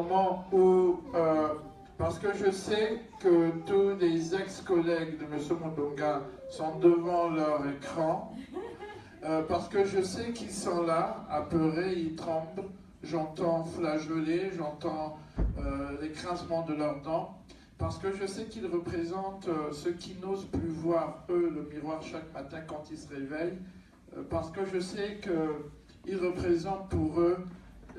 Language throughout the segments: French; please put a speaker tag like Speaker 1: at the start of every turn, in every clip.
Speaker 1: moment où, parce que je sais que tous les ex-collègues de M. Mundunga sont devant leur écran, parce que je sais qu'ils sont là, apeurés, ils tremblent, j'entends flageoler, j'entends les grincements de leurs dents, parce que je sais qu'ils représentent ceux qui n'osent plus voir, eux, le miroir chaque matin quand ils se réveillent, parce que je sais qu'ils représentent pour eux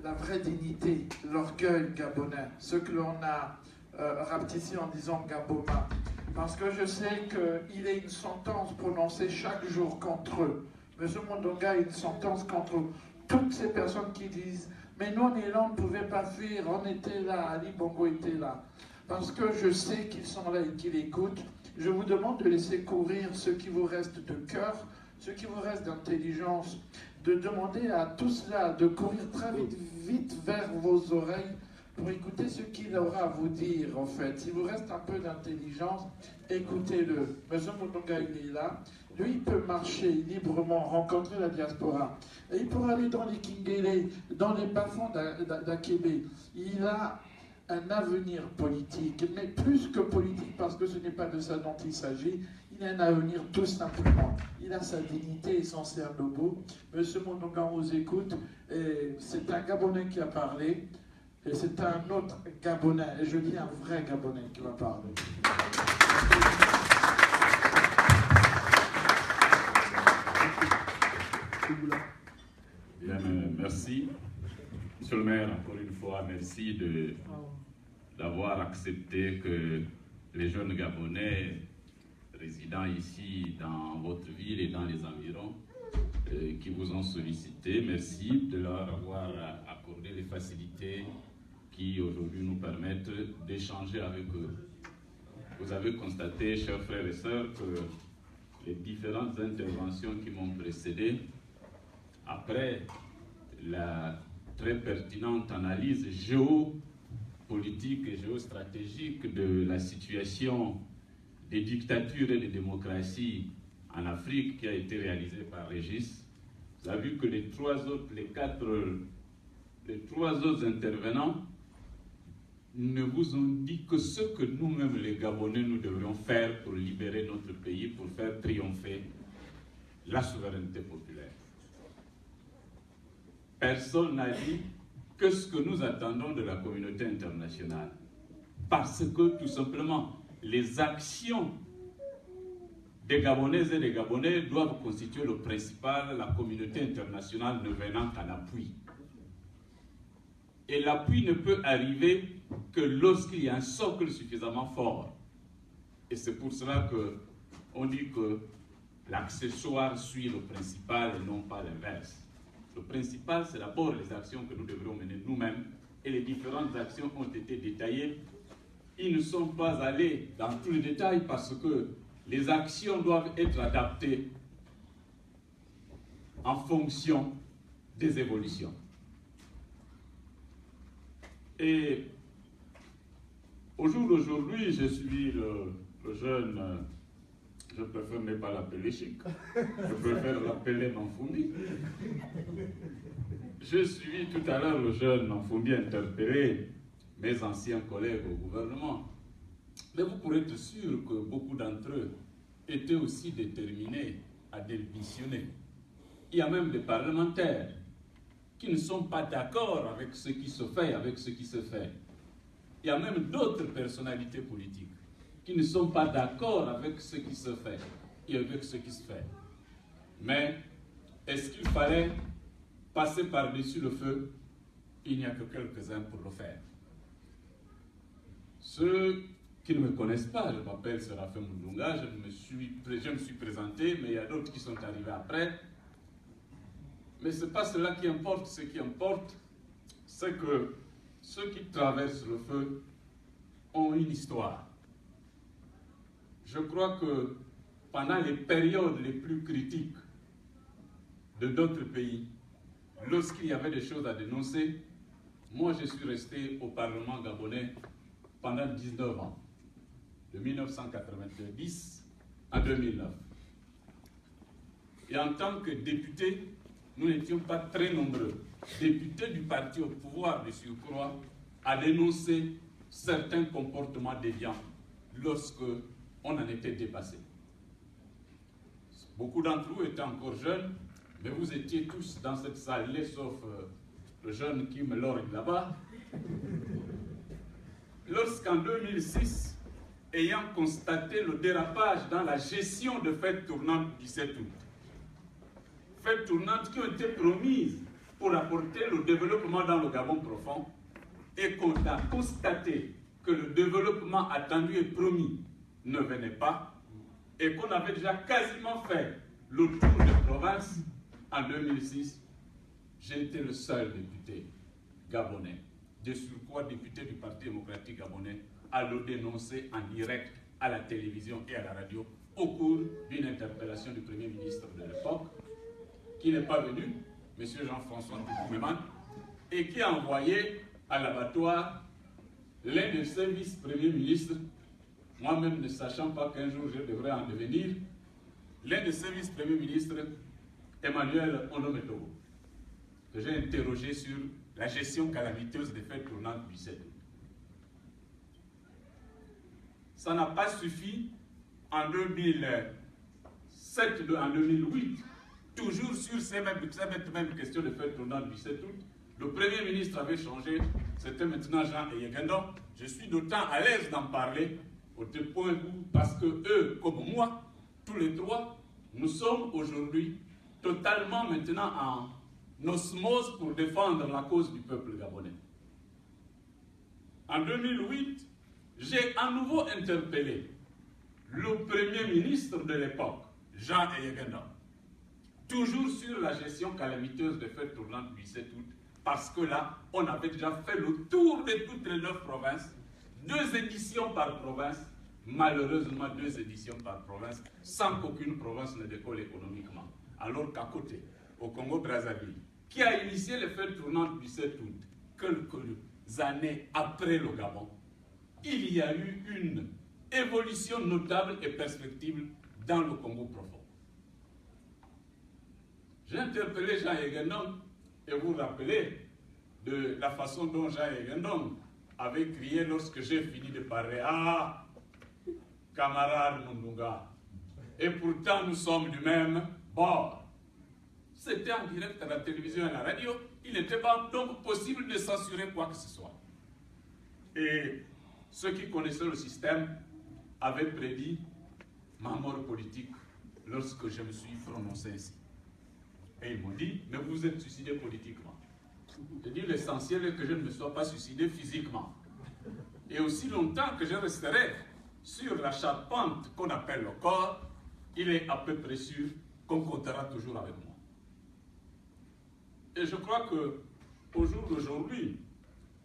Speaker 1: la vraie dignité, l'orgueil gabonais, ce que l'on a rapetissé en disant Gaboma. Parce que je sais qu'il y a une sentence prononcée chaque jour contre eux. M. Mundunga a une sentence contre toutes ces personnes qui disent « Mais nous, on est là, on ne pouvait pas fuir, on était là, Ali Bongo était là. » Parce que je sais qu'ils sont là et qu'ils écoutent, je vous demande de laisser courir ce qui vous reste de cœur, ce qui vous reste d'intelligence, de demander à tout cela de courir très vite vers vos oreilles pour écouter ce qu'il aura à vous dire, en fait. S'il vous reste un peu d'intelligence, écoutez-le. M. Mundunga, il est là. Lui, il peut marcher librement, rencontrer la diaspora. Et il pourra aller dans les Kingele, dans les bas-fonds d'Akébé. Il a un avenir politique, mais plus que politique, parce que ce n'est pas de ça dont il s'agit. Il a un avenir tout simplement. Il a sa dignité et son cerveau. M. Mundunga, on vous écoute. C'est un Gabonais qui a parlé. Et c'est un autre Gabonais, et je dis un vrai Gabonais qui va parler.
Speaker 2: Bien, merci. Monsieur le maire, encore une fois, merci d'avoir accepté que les jeunes Gabonais résidant ici dans votre ville et dans les environs qui vous ont sollicité, merci de leur avoir accordé les facilités qui aujourd'hui nous permettent d'échanger avec eux. Vous avez constaté, chers frères et sœurs, que les différentes interventions qui m'ont précédé, après la très pertinente analyse géopolitique et géostratégique de la situation des dictatures et des démocraties en Afrique qui a été réalisée par Régis, vous avez vu que les trois autres intervenants ne vous ont dit que ce que nous-mêmes les Gabonais nous devrions faire pour libérer notre pays, pour faire triompher la souveraineté populaire. Personne n'a dit que ce que nous attendons de la communauté internationale. Parce que tout simplement, les actions des Gabonaises et des Gabonais doivent constituer le principal, la communauté internationale ne venant qu'en appui. Et l'appui ne peut arriver que lorsqu'il y a un socle suffisamment fort. Et c'est pour cela qu'on dit que l'accessoire suit le principal et non pas l'inverse. Le principal, c'est d'abord les actions que nous devrions mener nous-mêmes, et les différentes actions ont été détaillées. Ils ne sont pas allés dans tous les détails parce que les actions doivent être adaptées en fonction des évolutions. Et au jour d'aujourd'hui, je suis le jeune, je préfère ne pas l'appeler Chic, je préfère l'appeler Nanfoundi. Je suis tout à l'heure le jeune Nanfoundi interpellé mes anciens collègues au gouvernement. Mais vous pourrez être sûr que beaucoup d'entre eux étaient aussi déterminés à démissionner. Il y a même des parlementaires qui ne sont pas d'accord avec ce qui se fait, avec ce qui se fait. Il y a même d'autres personnalités politiques qui ne sont pas d'accord avec ce qui se fait et avec ce qui se fait. Mais est-ce qu'il fallait passer par-dessus le feu? Il n'y a que quelques-uns pour le faire. Ceux qui ne me connaissent pas, je m'appelle Séraphin Mundunga, je me suis présenté, mais il y a d'autres qui sont arrivés après. Mais ce n'est pas cela qui importe. Ce qui importe, c'est que ceux qui traversent le feu ont une histoire. Je crois que pendant les périodes les plus critiques de d'autres pays, lorsqu'il y avait des choses à dénoncer, moi je suis resté au Parlement gabonais pendant 19 ans, de 1990 à 2009. Et en tant que député, nous n'étions pas très nombreux. Députés du parti au pouvoir de surcroît, à dénoncer certains comportements déviants lorsque on en était dépassé. Beaucoup d'entre vous étaient encore jeunes, mais vous étiez tous dans cette salle, sauf le jeune qui me lorgne là-bas. Lorsqu'en 2006, ayant constaté le dérapage dans la gestion de fêtes tournantes du 7 août, fêtes tournantes qui ont été promises pour apporter le développement dans le Gabon profond, et qu'on a constaté que le développement attendu et promis ne venait pas, et qu'on avait déjà quasiment fait le tour de province en 2006, j'ai été le seul député gabonais, de surcroît député du Parti démocratique gabonais, à le dénoncer en direct à la télévision et à la radio au cours d'une interpellation du Premier ministre de l'époque, qui n'est pas venu, M. Jean-François Toukoumeman, et qui a envoyé à l'abattoir l'un de ses vice-premiers ministres, moi-même ne sachant pas qu'un jour je devrais en devenir, l'un de ses vice-premiers ministres, Emmanuel Onometogo, que j'ai interrogé sur la gestion calamiteuse des fêtes tournantes du 7 août. Ça n'a pas suffi en 2007, en 2008, toujours sur cette même question de fêtes tournantes du 7 août. Le Premier ministre avait changé, c'était maintenant Jean Eyegendon. Je suis d'autant à l'aise d'en parler, au point où, parce que eux, comme moi, tous les trois, nous sommes aujourd'hui totalement maintenant en osmose pour défendre la cause du peuple gabonais. En 2008, j'ai à nouveau interpellé le Premier ministre de l'époque, Jean Eyegendon, toujours sur la gestion calamiteuse des fêtes tournantes du 7 août, parce que là, on avait déjà fait le tour de toutes les 9 provinces, 2 éditions par province, malheureusement 2 éditions par province, sans qu'aucune province ne décolle économiquement. Alors qu'à côté, au Congo-Brazzaville, qui a initié les fêtes tournantes du 7 août, quelques années après le Gabon, il y a eu une évolution notable et perspective dans le Congo profond. J'ai interpellé Jean Eyegendon, et vous vous rappelez de la façon dont Jean Eyegendon avait crié lorsque j'ai fini de parler. Ah, camarade Mundunga, et pourtant nous sommes du même bord. C'était en direct à la télévision et à la radio, il n'était pas donc possible de censurer quoi que ce soit. Et ceux qui connaissaient le système avaient prédit ma mort politique lorsque je me suis prononcé ainsi. Et ils m'ont dit, mais vous vous êtes suicidé politiquement. J'ai dit, l'essentiel est que je ne me sois pas suicidé physiquement. Et aussi longtemps que je resterai sur la charpente qu'on appelle le corps, il est à peu près sûr qu'on comptera toujours avec moi. Et je crois qu'au jour d'aujourd'hui,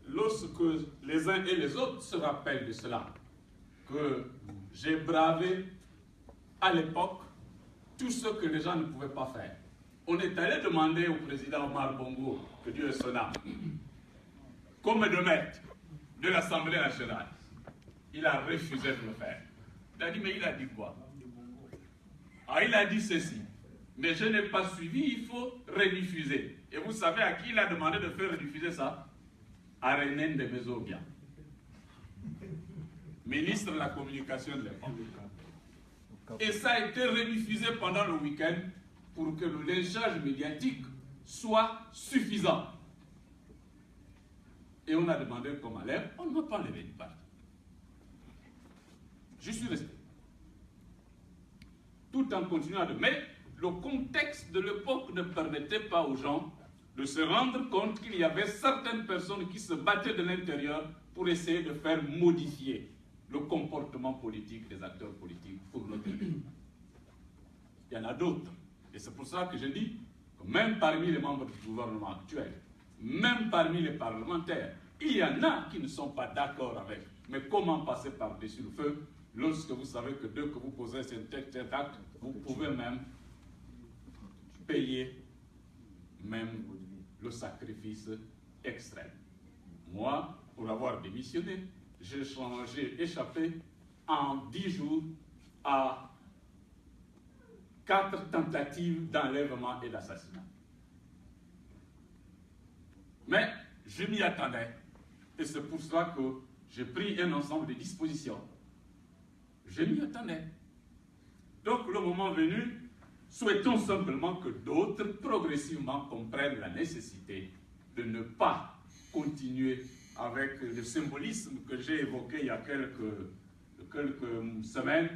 Speaker 2: lorsque les uns et les autres se rappellent de cela, que j'ai bravé à l'époque tout ce que les gens ne pouvaient pas faire. On est allé demander au président Omar Bongo, que Dieu est son âme, comme de maître de l'Assemblée nationale. Il a refusé de le faire. Il a dit, mais il a dit quoi? Ah, il a dit ceci. Mais je n'ai pas suivi, il faut rediffuser. Et vous savez à qui il a demandé de faire rediffuser ça? À René de Mesobia, ministre de la communication de l'époque. Et ça a été rediffusé pendant le week-end pour que le lynchage médiatique soit suffisant. Et on a demandé qu'on m'enlève, on ne m'a pas enlevé une part. Je suis resté. Tout en continuant de... Mais le contexte de l'époque ne permettait pas aux gens de se rendre compte qu'il y avait certaines personnes qui se battaient de l'intérieur pour essayer de faire modifier le comportement politique des acteurs politiques pour notre pays. Il y en a d'autres. Et c'est pour ça que je dis que même parmi les membres du gouvernement actuel, même parmi les parlementaires, il y en a qui ne sont pas d'accord avec. Mais comment passer par-dessus le feu lorsque vous savez que dès que vous posez cet acte, vous pouvez même payer même le sacrifice extrême. Moi, pour avoir démissionné, j'ai échappé en 10 jours à 4 tentatives d'enlèvement et d'assassinat. Mais je m'y attendais Et c'est pour cela que j'ai pris un ensemble de dispositions. Je m'y attendais. Donc, le moment venu, souhaitons simplement que d'autres progressivement comprennent la nécessité de ne pas continuer avec le symbolisme que j'ai évoqué il y a quelques semaines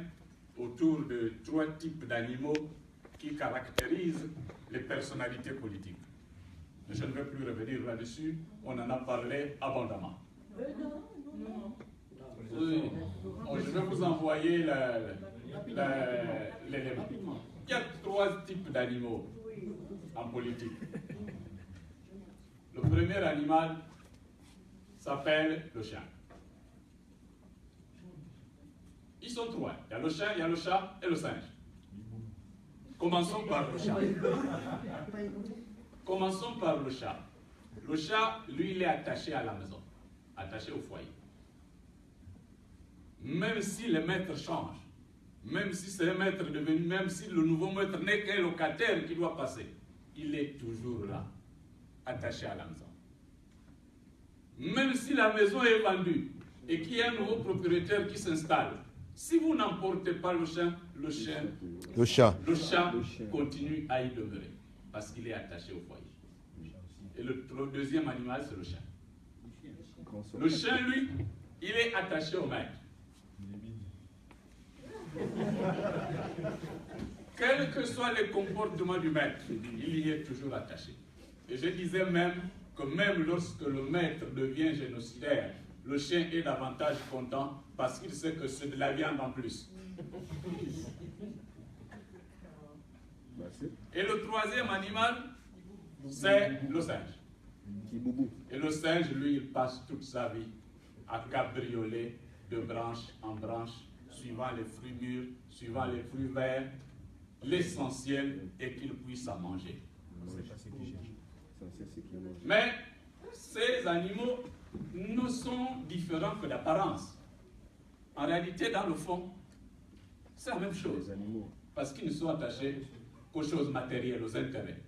Speaker 2: autour de 3 types d'animaux qui caractérisent les personnalités politiques. Mais je ne vais plus revenir là-dessus, on en a parlé abondamment. Oui. Je vais vous envoyer l'élément. Il y a 3 types d'animaux en politique. Le premier animal s'appelle le chien. Ils sont 3. Il y a le chien, il y a le chat et le singe. Commençons par le chat. Commençons par le chat. Le chat, lui, il est attaché à la maison, attaché au foyer. Même si les maîtres changent, même si c'est un maître devenu, même si le nouveau maître n'est qu'un locataire qui doit passer, il est toujours là, attaché à la maison. Même si la maison est vendue et qu'il y a un nouveau propriétaire qui s'installe, si vous n'emportez pas le chat continue à y demeurer parce qu'il est attaché au foyer. Et le deuxième animal, c'est le chien. Le chien, lui, il est attaché au maître. Quels que soient les comportements du maître, il y est toujours attaché. Et je disais même que même lorsque le maître devient génocidaire, le chien est davantage content parce qu'il sait que c'est de la viande en plus. Et le troisième animal, c'est le singe. Et le singe, lui, il passe toute sa vie à cabrioler de branche en branche, suivant les fruits mûrs, suivant les fruits verts. L'essentiel est qu'il puisse en manger. Mais ces animaux ne sont différents que d'apparence. En réalité, dans le fond, c'est la même chose. Parce qu'ils ne sont attachés qu'aux choses matérielles, aux intérêts.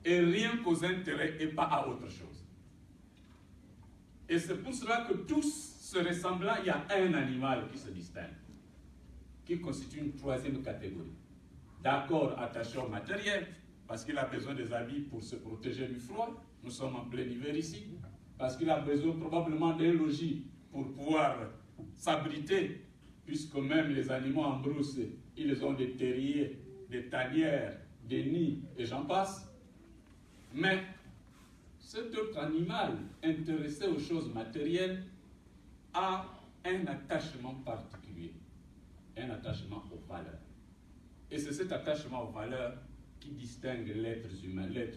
Speaker 2: Et rien qu'aux intérêts et pas à autre chose. Et c'est pour cela que tous se ressemblant, il y a un animal qui se distingue, qui constitue une troisième catégorie. D'accord, attaché au matériel, parce qu'il a besoin des habits pour se protéger du froid. Nous sommes en plein hiver ici. Parce qu'il a besoin probablement d'un logis pour pouvoir s'abriter, puisque même les animaux en brousse, ils ont des terriers, des tanières, des nids, et j'en passe. Mais cet autre animal, intéressé aux choses matérielles, a un attachement particulier, un attachement aux valeurs. Et c'est cet attachement aux valeurs qui distingue l'être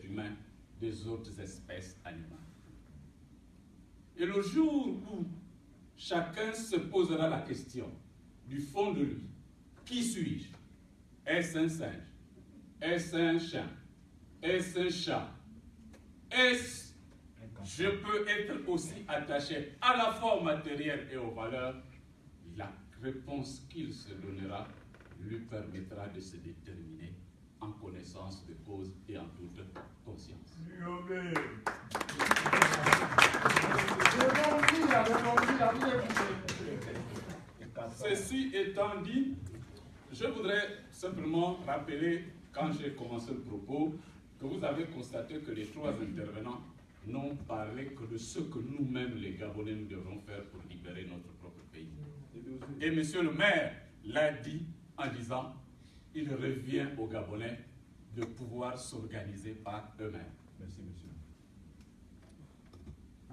Speaker 2: humain des autres espèces animales. Et le jour où chacun se posera la question du fond de lui, qui suis-je? Est-ce un singe? Est-ce un chien? Est-ce un chat? Est-ce je peux être aussi attaché à la forme matérielle et aux valeurs? La réponse qu'il se donnera lui permettra de se déterminer en connaissance de cause et en toute conscience. Ceci étant dit, je voudrais simplement rappeler, quand j'ai commencé le propos, que vous avez constaté que les 3 intervenants n'ont parlé que de ce que nous-mêmes, les Gabonais, nous devrons faire pour libérer notre propre pays. Et monsieur le maire l'a dit en disant, il revient aux Gabonais de pouvoir s'organiser par eux-mêmes. Merci, monsieur.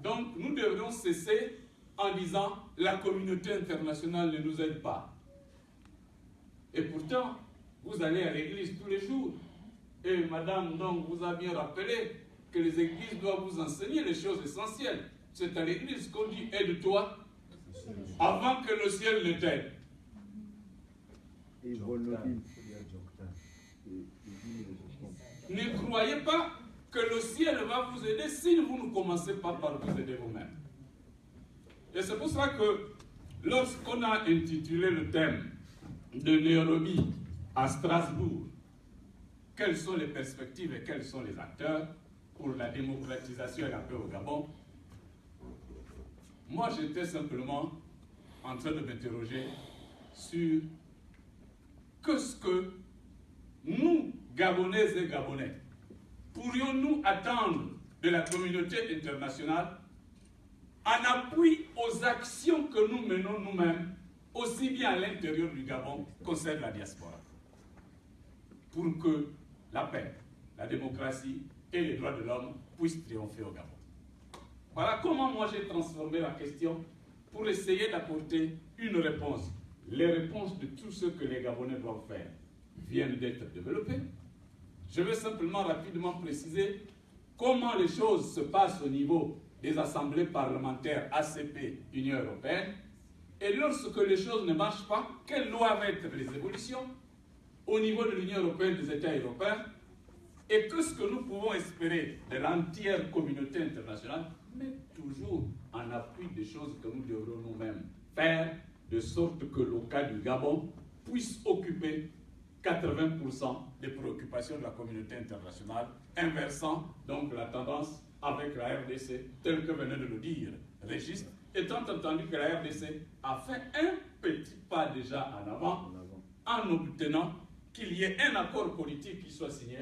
Speaker 2: Donc, nous devrions cesser en disant, la communauté internationale ne nous aide pas. Et pourtant, vous allez à l'église tous les jours. Et madame, donc, vous a bien rappelé que les églises doivent vous enseigner les choses essentielles. C'est à l'église qu'on dit, aide-toi, avant que le ciel ne t'aide. Ne croyez pas que le ciel va vous aider si vous ne commencez pas par vous aider vous-même. Et c'est pour ça que lorsqu'on a intitulé le thème de Nairobi à Strasbourg, quelles sont les perspectives et quels sont les acteurs pour la démocratisation et la paix au Gabon, moi j'étais simplement en train de m'interroger sur qu'est-ce que nous, Gabonaises et Gabonais, pourrions-nous attendre de la communauté internationale en appui aux actions que nous menons nous-mêmes, aussi bien à l'intérieur du Gabon qu'au sein de la diaspora, pour que la paix, la démocratie et les droits de l'homme puissent triompher au Gabon. Voilà comment moi j'ai transformé la question pour essayer d'apporter une réponse. Les réponses de tout ce que les Gabonais doivent faire viennent d'être développées. Je vais simplement rapidement préciser comment les choses se passent au niveau des assemblées parlementaires ACP, Union européenne, et lorsque les choses ne marchent pas, quelles doivent être les évolutions au niveau de l'Union européenne, des États européens, et qu'est-ce que nous pouvons espérer de l'entière communauté internationale, mais toujours en appui des choses que nous devrons nous-mêmes faire, de sorte que le cas du Gabon puisse occuper 80% des préoccupations de la communauté internationale, inversant donc la tendance avec la RDC, tel que venait de le dire Régis, étant entendu que la RDC a fait un petit pas déjà en avant en obtenant qu'il y ait un accord politique qui soit signé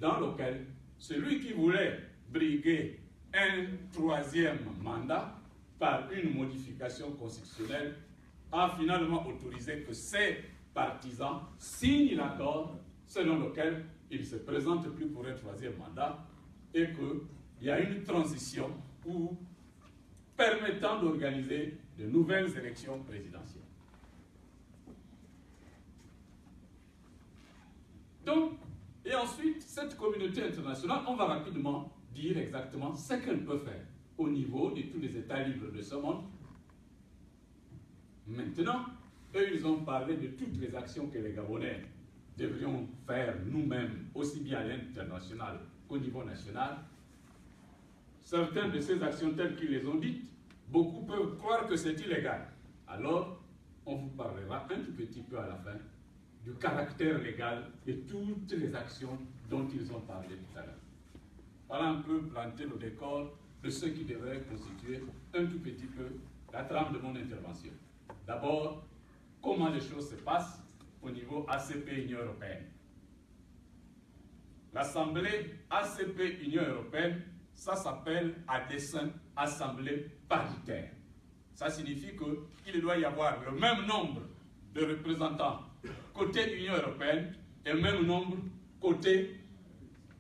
Speaker 2: dans lequel celui qui voulait briguer un troisième mandat par une modification constitutionnelle a finalement autorisé que ses partisans signent l'accord selon lequel il ne se présente plus pour un troisième mandat et qu'il y a une transition permettant d'organiser de nouvelles élections présidentielles. Donc, et ensuite, cette communauté internationale, on va rapidement dire exactement ce qu'elle peut faire au niveau de tous les États libres de ce monde. Maintenant, eux, ils ont parlé de toutes les actions que les Gabonais devrions faire nous-mêmes, aussi bien à l'international qu'au niveau national. Certaines de ces actions telles qu'ils les ont dites, beaucoup peuvent croire que c'est illégal. Alors, on vous parlera un tout petit peu à la fin du caractère légal de toutes les actions dont ils ont parlé tout à l'heure. Voilà un peu planter le décor de ce qui devrait constituer un tout petit peu la trame de mon intervention. D'abord, comment les choses se passent au niveau ACP Union européenne. L'Assemblée ACP Union européenne, ça s'appelle à dessein Assemblée paritaire. Ça signifie qu'il doit y avoir le même nombre de représentants côté Union européenne et le même nombre côté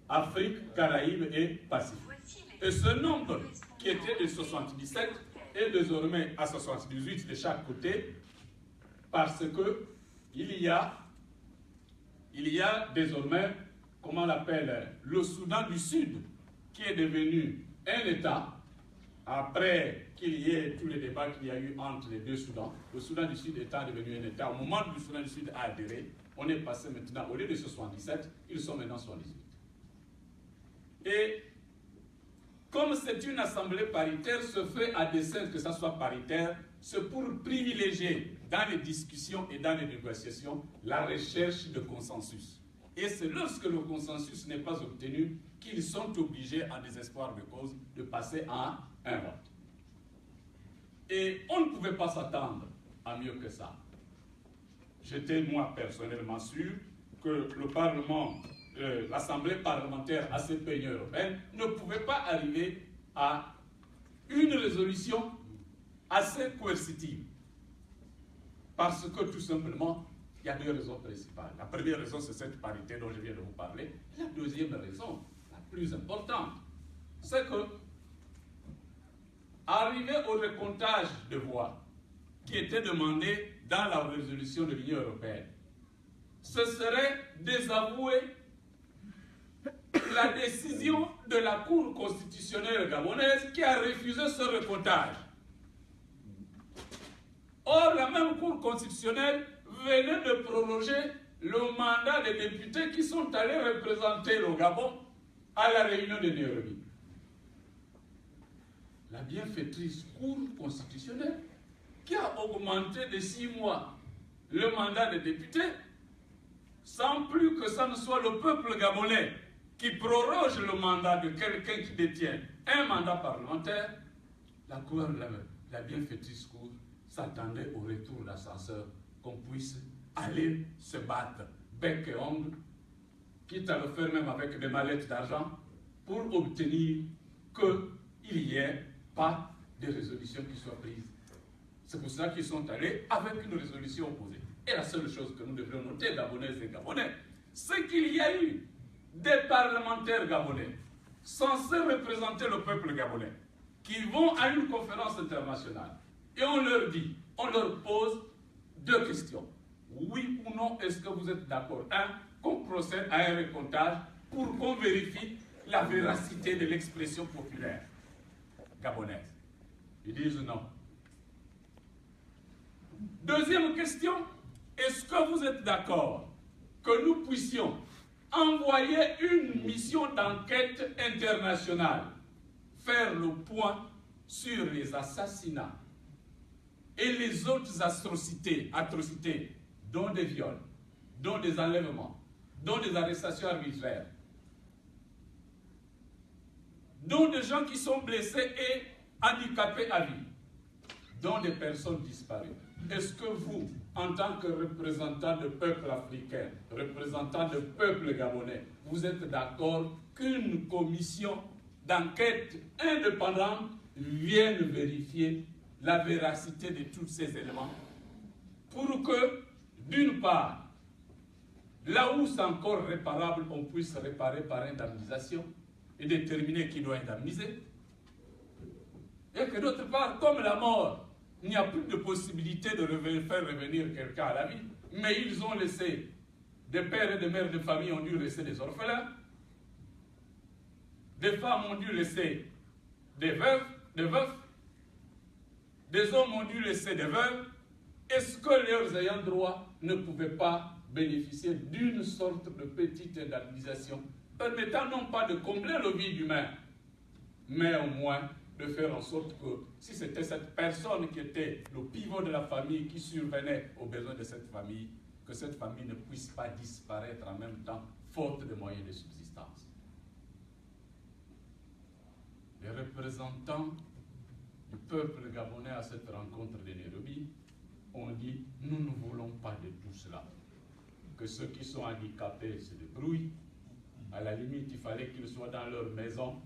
Speaker 2: Afrique, Caraïbes et Pacifique. Et ce nombre qui était de 77 est désormais à 78 de chaque côté parce que il y a désormais, comment on l'appelle, le Soudan du Sud qui est devenu un État après qu'il y ait tous les débats qu'il y a eu entre les deux Soudans. Le Soudan du Sud étant devenu un État, au moment où le Soudan du Sud a adhéré, on est passé maintenant, au lieu de 77, ils sont maintenant 78. Et comme c'est une assemblée paritaire, ce fait à dessein que ça soit paritaire, c'est pour privilégier dans les discussions et dans les négociations la recherche de consensus. Et c'est lorsque le consensus n'est pas obtenu qu'ils sont obligés, en désespoir de cause, de passer à un vote. Et on ne pouvait pas s'attendre à mieux que ça. J'étais, moi, personnellement sûr que le Parlement, l'Assemblée parlementaire ACP Union européenne ne pouvait pas arriver à une résolution assez coercitive. Parce que, tout simplement, il y a deux raisons principales. La première raison, c'est cette parité dont je viens de vous parler. La deuxième raison, la plus importante, c'est que, arrivé au recomptage de voix qui était demandé dans la résolution de l'Union européenne, ce serait désavouer la décision de la Cour constitutionnelle gabonaise qui a refusé ce recomptage. Or, la même Cour constitutionnelle venait de proroger le mandat des députés qui sont allés représenter le Gabon à la réunion de Nairobi. La bienfaitrice Cour constitutionnelle qui a augmenté de 6 mois le mandat des députés sans plus que ça ne soit le peuple gabonais qui proroge le mandat de quelqu'un qui détient un mandat parlementaire, la Cour
Speaker 3: la bienfaitrice cour s'attendait au retour d'ascenseur, qu'on puisse aller se battre bec et ongle, quitte à le faire même avec des mallettes d'argent, pour obtenir qu'il n'y ait pas de résolution qui soit prise. C'est pour ça qu'ils sont allés avec une résolution opposée. Et la seule chose que nous devrions noter, Gabonaises et Gabonais, c'est qu'il y a eu des parlementaires gabonais censés représenter le peuple gabonais qui vont à une conférence internationale et on leur dit, on leur pose deux questions. Oui ou non, est-ce que vous êtes d'accord? Un, qu'on procède à un recomptage pour qu'on vérifie la véracité de l'expression populaire gabonaise. Ils disent non. Deuxième question, est-ce que vous êtes d'accord que nous puissions envoyer une mission d'enquête internationale faire le point sur les assassinats et les autres atrocités, dont des viols, dont des enlèvements, dont des arrestations arbitraires, dont des gens qui sont blessés et handicapés à vie, dont des personnes disparues. Est-ce que vous, en tant que représentant de peuple africain, représentant de peuple gabonais, vous êtes d'accord qu'une commission d'enquête indépendante vienne vérifier la véracité de tous ces éléments pour que, d'une part, là où c'est encore réparable, on puisse réparer par indemnisation et déterminer qui doit indemniser, et que d'autre part, comme la mort, il n'y a plus de possibilité de faire revenir quelqu'un à la vie, mais ils ont laissé, des pères et des mères de famille ont dû laisser des orphelins, des femmes ont dû laisser des veufs, des hommes ont dû laisser des veuves. Est-ce que leurs ayants droit ne pouvaient pas bénéficier d'une sorte de petite indemnisation permettant non pas de combler le vide humain, mais au moins de faire en sorte que si c'était cette personne qui était le pivot de la famille qui survenait aux besoins de cette famille, que cette famille ne puisse pas disparaître en même temps, faute de moyens de subsistance. Les représentants du peuple gabonais à cette rencontre de Nairobi ont dit « Nous ne voulons pas de tout cela. Que ceux qui sont handicapés se débrouillent. À la limite, il fallait qu'ils soient dans leur maison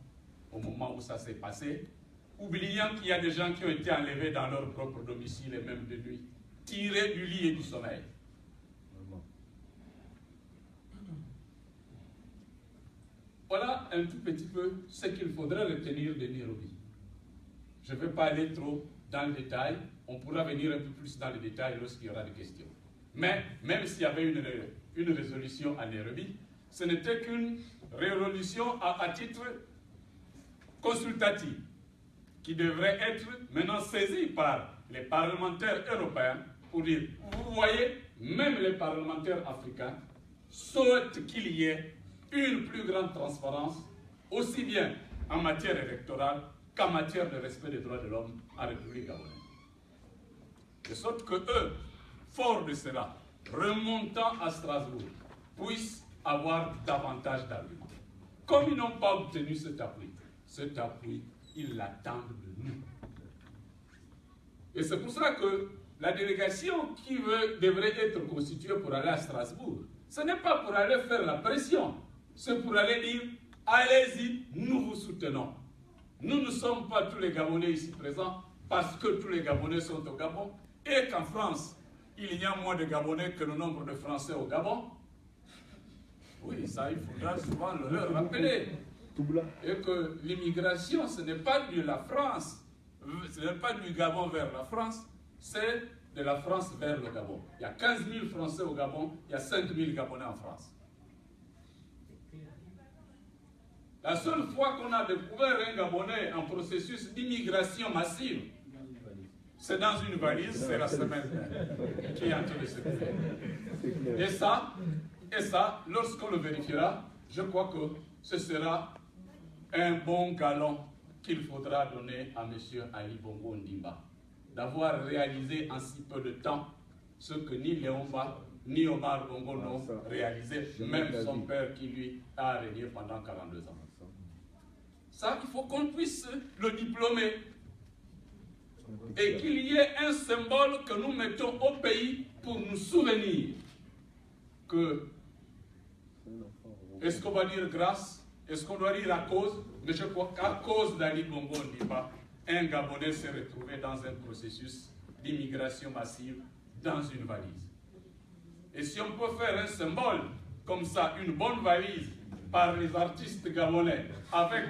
Speaker 3: au moment où ça s'est passé, oubliant qu'il y a des gens qui ont été enlevés dans leur propre domicile et même de nuit, tirés du lit et du sommeil. » Voilà un tout petit peu ce qu'il faudrait retenir de Nairobi. Je ne vais pas aller trop dans le détail, on pourra venir un peu plus dans le détail lorsqu'il y aura des questions. Mais même s'il y avait une résolution à Nairobi, ce n'était qu'une résolution à titre consultatif, qui devrait être maintenant saisie par les parlementaires européens pour dire, vous voyez, même les parlementaires africains souhaitent qu'il y ait une plus grande transparence, aussi bien en matière électorale qu'en matière de respect des droits de l'homme en République gabonaise. De sorte que eux, forts de cela, remontant à Strasbourg, puissent avoir davantage d'arguments. Comme ils n'ont pas obtenu cet appui, ils l'attendent de nous. Et c'est pour cela que la délégation qui devrait être constituée pour aller à Strasbourg, ce n'est pas pour aller faire la pression, c'est pour aller dire, allez-y, nous vous soutenons. Nous ne sommes pas tous les Gabonais ici présents parce que tous les Gabonais sont au Gabon et qu'en France, il y a moins de Gabonais que le nombre de Français au Gabon. Oui, ça, il faudra souvent le leur rappeler. Et que l'immigration, ce n'est pas de la France, ce n'est pas du Gabon vers la France, c'est de la France vers le Gabon. Il y a 15 000 Français au Gabon, il y a 5 000 Gabonais en France. La seule fois qu'on a découvert un Gabonais en processus d'immigration massive, c'est dans une valise, c'est la semaine qui est en train de se faire. Et ça, lorsqu'on le vérifiera, je crois que ce sera un bon galon qu'il faudra donner à M. Ali Bongo Ondimba, d'avoir réalisé en si peu de temps ce que ni Léomba ni Omar Bongo n'ont réalisé, même son père qui lui a régné pendant 42 ans. Ça, il faut qu'on puisse le diplômer. et qu'il y ait un symbole que nous mettons au pays pour nous souvenir que, est-ce qu'on va dire grâce, est-ce qu'on doit dire à cause, mais je crois qu'à cause d'Ali Bongo Ondimba, un Gabonais s'est retrouvé dans un processus d'immigration massive dans une valise. Et si on peut faire un symbole comme ça, une bonne valise, par les artistes gabonais, avec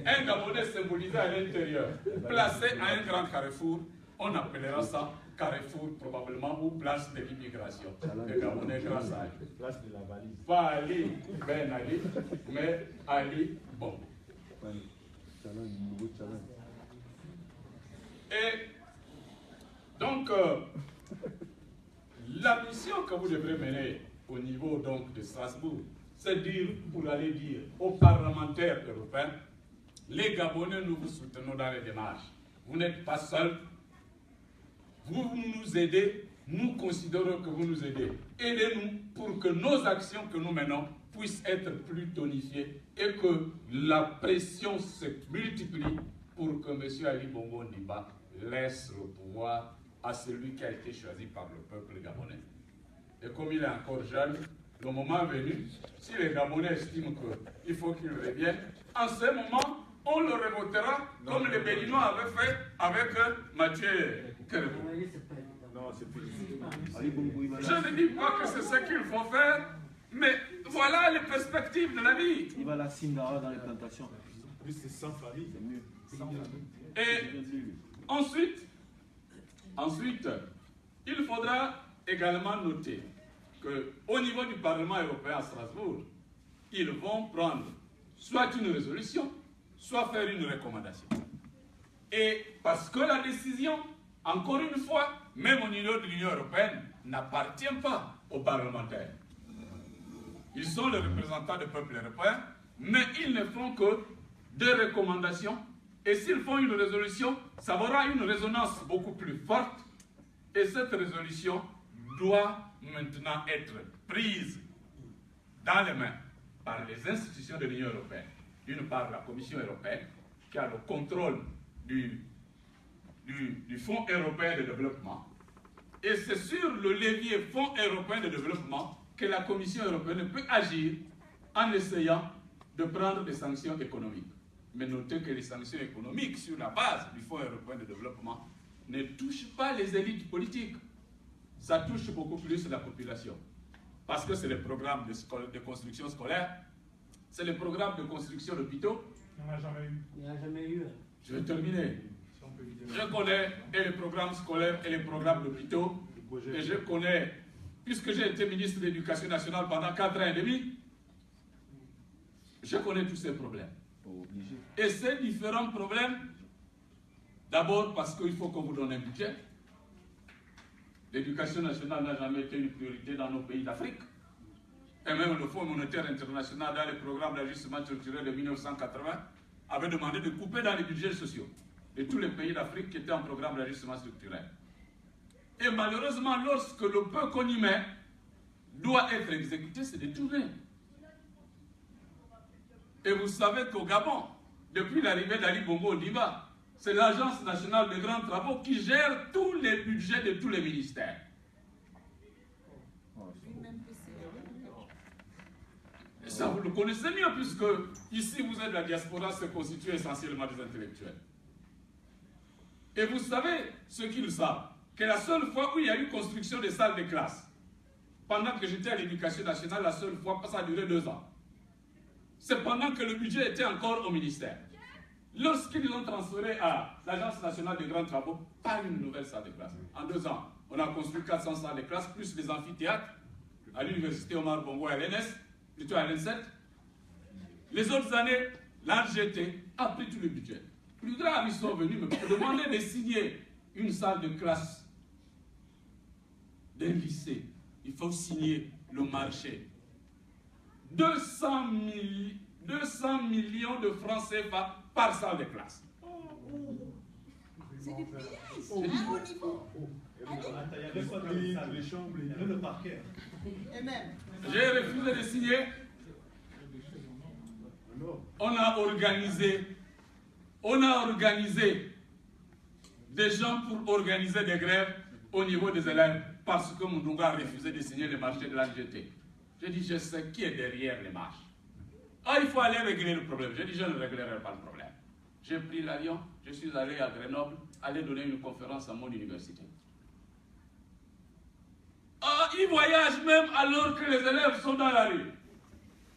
Speaker 3: un Gabonais symbolisé à l'intérieur, placé à un grand carrefour, on appellera ça carrefour probablement ou place de l'immigration. Le Gabonais grâce à Ali.
Speaker 4: Place de la valise.
Speaker 3: Pas Ali Ben Ali, mais Ali Bongo. Et donc, la mission que vous devrez mener au niveau donc de Strasbourg, c'est dire, pour aller dire aux parlementaires européens, les Gabonais, nous vous soutenons dans les démarches. Vous n'êtes pas seuls. Vous nous aidez, nous considérons que vous nous aidez. Aidez-nous pour que nos actions que nous menons puissent être plus tonifiées et que la pression se multiplie pour que M. Ali Bongo Ondimba laisse le pouvoir à celui qui a été choisi par le peuple gabonais. Et comme il est encore jeune, le moment venu, si les Gabonais estiment qu'il faut qu'il revienne, en ce moment, on le revotera comme les Béninois avaient fait avec Mathieu Kerebou.
Speaker 4: Non, c'est plus.
Speaker 3: Je ne dis pas que c'est ce qu'il faut faire, mais voilà les perspectives de la vie.
Speaker 5: Il va à la Singara dans les plantations.
Speaker 4: Plus c'est sans famille.
Speaker 5: C'est mieux.
Speaker 3: Et ensuite, il faudra également noter qu'au niveau du Parlement européen à Strasbourg, ils vont prendre soit une résolution, soit faire une recommandation. Et parce que la décision, encore une fois, même au niveau de l'Union européenne, n'appartient pas aux parlementaires. Ils sont les représentants du peuple européen, mais ils ne font que des recommandations. Et s'ils font une résolution, ça aura une résonance beaucoup plus forte. Et cette résolution doit maintenant être prise dans les mains par les institutions de l'Union européenne. D'une part, la Commission européenne, qui a le contrôle du Fonds européen de développement. Et c'est sur le levier Fonds européen de développement que la Commission européenne peut agir en essayant de prendre des sanctions économiques. Mais notez que les sanctions économiques sur la base du Fonds européen de développement ne touchent pas les élites politiques. Ça touche beaucoup plus la population. Parce que c'est les programmes de construction scolaire, c'est les programmes de construction d'hôpitaux.
Speaker 4: Il n'y en a jamais eu.
Speaker 6: Il n'y en a jamais eu.
Speaker 3: Je vais terminer. Je connais et les programmes scolaires et les programmes d'hôpitaux. Et je connais, puisque j'ai été ministre de l'Éducation nationale pendant 4 ans et demi, je connais tous ces problèmes. Et ces différents problèmes, d'abord parce qu'il faut qu'on vous donne un budget. L'éducation nationale n'a jamais été une priorité dans nos pays d'Afrique. Et même le Fonds monétaire international, dans les programmes d'ajustement structurel de 1980, avait demandé de couper dans les budgets sociaux de tous les pays d'Afrique qui étaient en programme d'ajustement structurel. Et malheureusement, lorsque le peu qu'on y met doit être exécuté, c'est détourné. Et vous savez qu'au Gabon, depuis l'arrivée d'Ali Bongo Ondimba, c'est l'Agence nationale des grands travaux qui gère tous les budgets de tous les ministères. Et ça, vous le connaissez mieux, puisque ici, vous êtes la diaspora, se constitue essentiellement des intellectuels. Et vous savez, ceux qui le savent, que la seule fois où il y a eu construction des salles de classe, pendant que j'étais à l'éducation nationale, la seule fois, ça a duré 2 ans. C'est pendant que le budget était encore au ministère. Lorsqu'ils ont transféré à l'Agence nationale des grands travaux, pas une nouvelle salle de classe. En 2 ans, on a construit 400 salles de classe, plus les amphithéâtres, à l'université Omar Bongo à l'NS, plutôt à l'N7. Les autres années, l'ARGT a pris tout le budget. Plus grave, ils sont venus me demander de signer une salle de classe d'un lycée. Il faut signer le marché. 200 millions de francs CFA par salle de classe.
Speaker 6: C'est du piège, à haut niveau.
Speaker 4: Il y avait quoi dans les chambres? Il y avait le parquet.
Speaker 6: Et même.
Speaker 3: J'ai refusé de signer. On a organisé des gens pour organiser des grèves au niveau des élèves parce que Moudounga a refusé de signer le marché de l'ANGT. J'ai dit, je sais qui est derrière les marches. Ah, il faut aller régler le problème. J'ai dit, je ne réglerai pas le problème. J'ai pris l'avion, je suis allé à Grenoble, aller donner une conférence à mon université. Ah, il voyage même alors que les élèves sont dans la rue.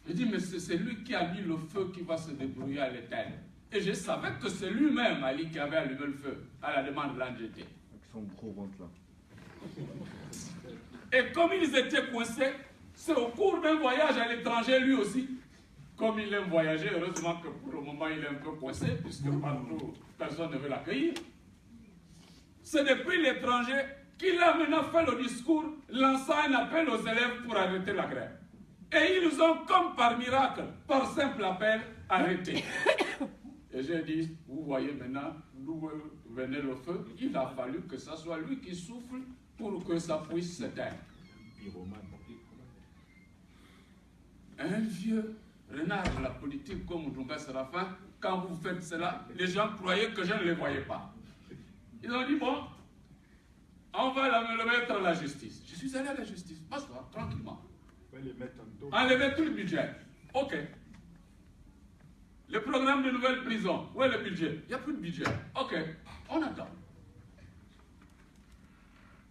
Speaker 3: J'ai dit, mais c'est lui qui a mis le feu qui va se débrouiller à l'éteindre. Et je savais que c'est lui-même, Ali, qui avait allumé le feu à la demande de l'ANGT.
Speaker 5: Avec son gros ventre là.
Speaker 3: Et comme ils étaient coincés, c'est au cours d'un voyage à l'étranger, lui aussi, comme il aime voyager, heureusement que pour le moment il est un peu coincé, puisque partout, personne ne veut l'accueillir. C'est depuis l'étranger qu'il a maintenant fait le discours, lançant un appel aux élèves pour arrêter la grève. Et ils ont, comme par miracle, par simple appel, arrêté. Et j'ai dit, vous voyez maintenant d'où venait le feu, il a fallu que ce soit lui qui souffle pour que ça puisse s'éteindre. Un vieux renard de la politique comme Moudounga Serafin, quand vous faites cela, les gens croyaient que je ne les voyais pas. Ils ont dit, bon, on va le mettre à la justice. Je suis allé à la justice, passe-toi, tranquillement. Enlever tout le budget. Ok. Le programme de nouvelles prisons, où est le budget? Il n'y a plus de budget. Ok, on attend.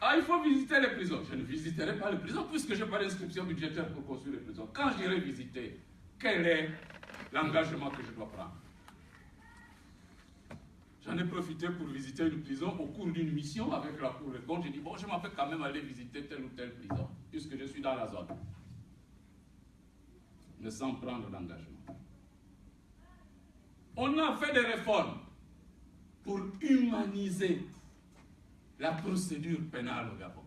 Speaker 3: Ah, il faut visiter les prisons. Je ne visiterai pas les prisons puisque je n'ai pas d'inscription budgétaire pour construire les prisons. Quand j'irai visiter, quel est l'engagement que je dois prendre? J'en ai profité pour visiter une prison au cours d'une mission avec la Cour des comptes. J'ai dit, bon, je m'en vais quand même aller visiter telle ou telle prison, puisque je suis dans la zone. Mais sans prendre d'engagement. On a fait des réformes pour humaniser la procédure pénale au Gabon.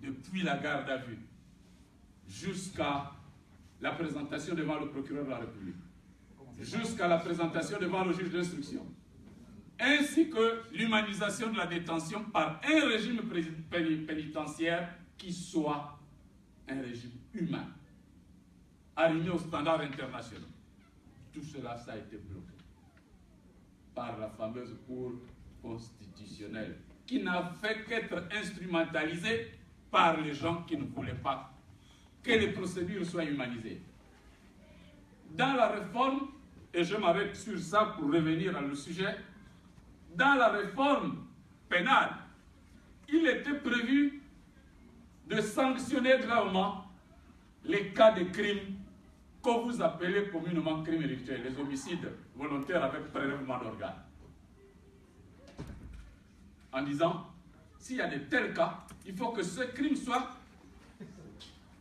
Speaker 3: Depuis la garde à vue jusqu'à la présentation devant le procureur de la République, jusqu'à la présentation devant le juge d'instruction, ainsi que l'humanisation de la détention par un régime pénitentiaire qui soit un régime humain, aligné aux standards internationaux. Tout cela, ça a été bloqué par la fameuse Cour constitutionnelle, qui n'a fait qu'être instrumentalisée par les gens qui ne voulaient pas que les procédures soient humanisées. Dans la réforme, et je m'arrête sur ça pour revenir à le sujet, dans la réforme pénale, il était prévu de sanctionner gravement les cas de crimes que vous appelez communément crimes rituels, les homicides volontaires avec prélèvement d'organes. En disant, s'il y a de tels cas, il faut que ce crime soit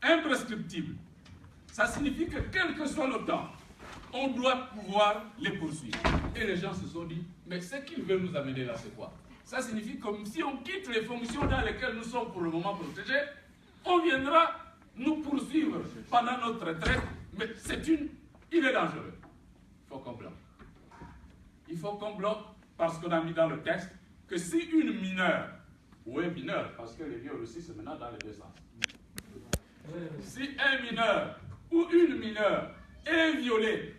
Speaker 3: imprescriptible. Ça signifie que quel que soit le temps, on doit pouvoir les poursuivre. Et les gens se sont dit, mais ce qu'ils veulent nous amener là, c'est quoi? Ça signifie que si on quitte les fonctions dans lesquelles nous sommes pour le moment protégés, on viendra nous poursuivre pendant notre retraite, mais il est dangereux. Il faut qu'on bloque. Il faut qu'on bloque parce qu'on a mis dans le texte que si une mineure, ou un mineur, parce que les viols aussi c'est maintenant dans les deux sens, si un mineur ou une mineure est violé,